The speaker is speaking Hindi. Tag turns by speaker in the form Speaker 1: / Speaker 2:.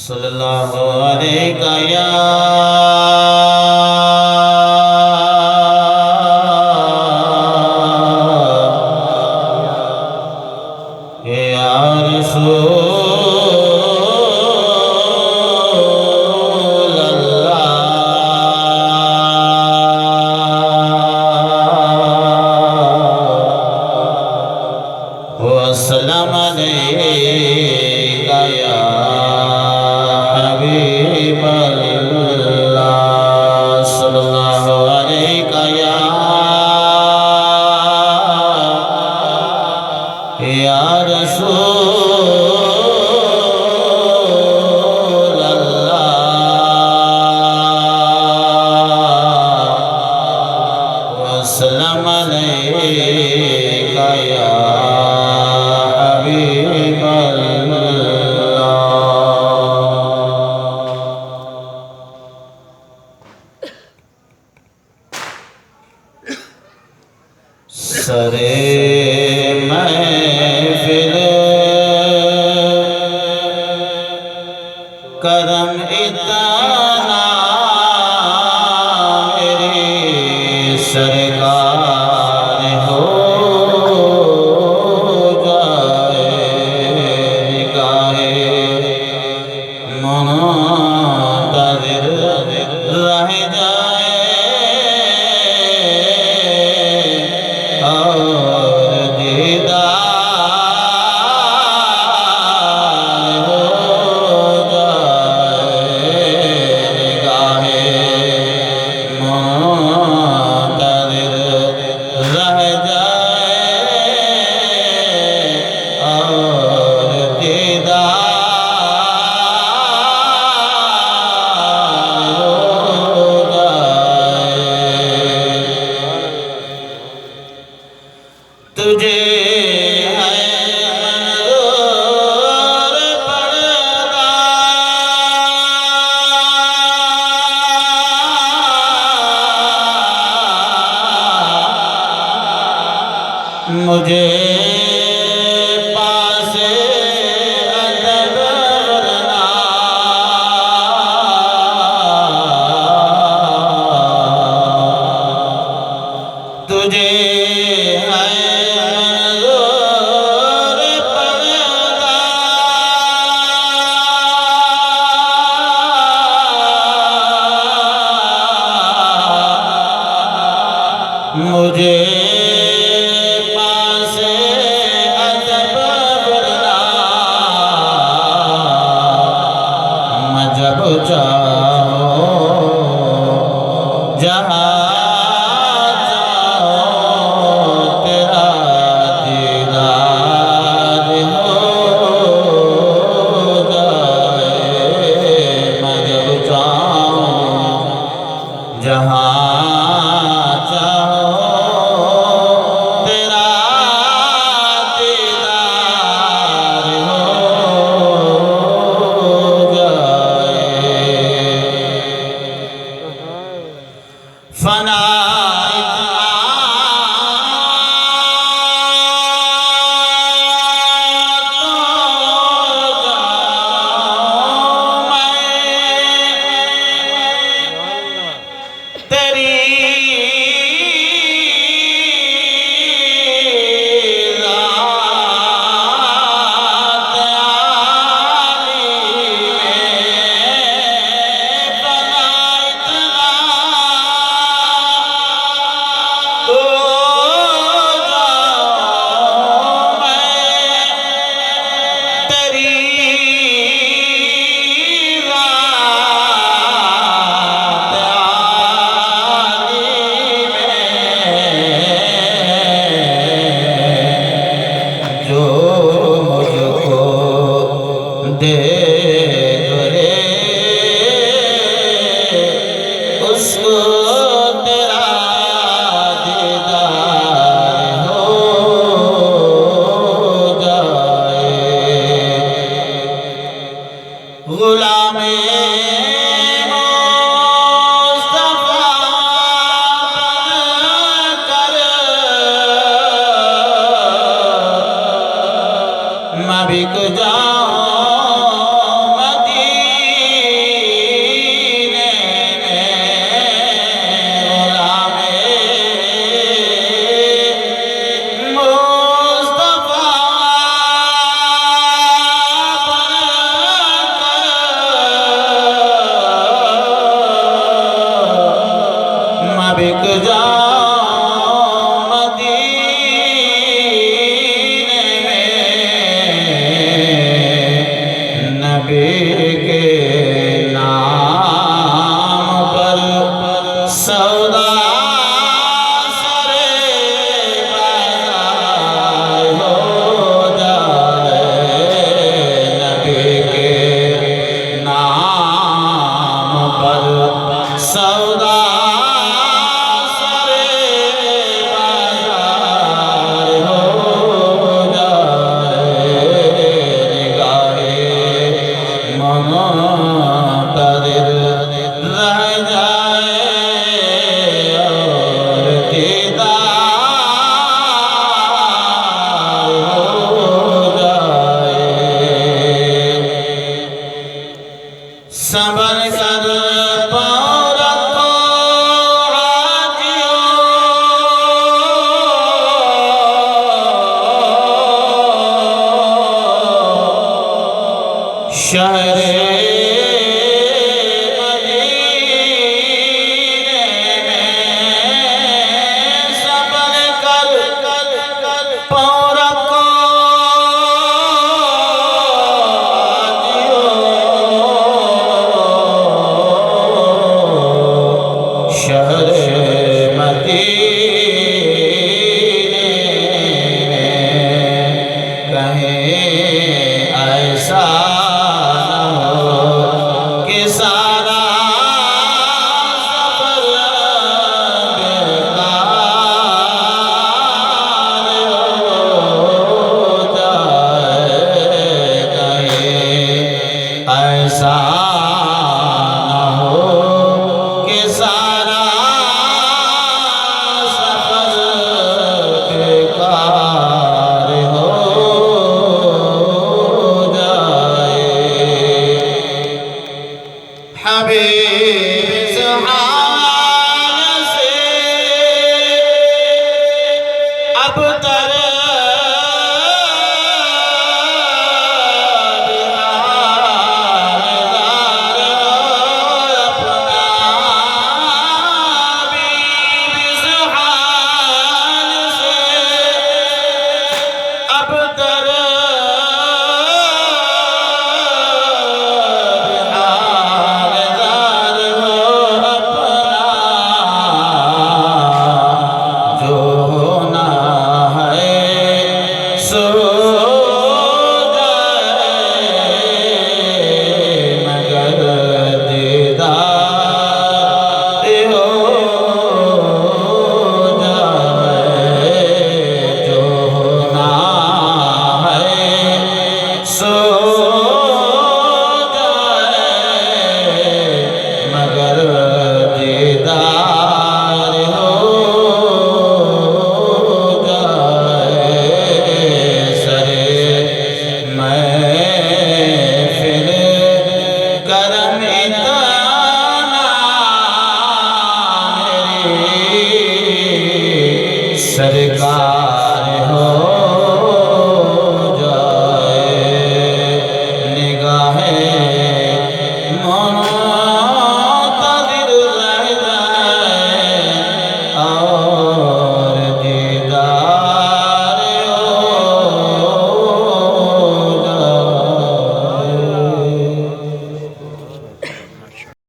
Speaker 1: सल्लल्लाहु अलैहि या वसल्लम अलैका या हबीबल्लाह सल्लल्लाहु अलैका या रसूलल्लाह वसल्लम अलैका या सरे महफिल करम इतना मेरे सरकार हो जाए निगाहे मुनतज़िर रह जाए और दीदार हो जाए निगाहे मुनतज़िर रह जाए और दीदार हो जाए। तुझे है मंजूर पर्दा मुझे पास अदब वरना तुझे है मुझे पास अदब वरना मैं जब चाहो जहाँ चाहो तेरा दीदार हो जाए। मैं जब चाहूँ जहाँ फना तेरी दे रे उसको तेरा दीदार हो जाए। गुलामे मुस्तफा कर मैं बिक जाऊं मदीना नबी के नाम पर सौदा सरे बाजार हो जाए। नबी के नाम पर सौदा सरे बाजार हो मुक़तदिर रह जाए और दीदार हो जाए। सबर कर पाँव रखो हाजियों, शहरे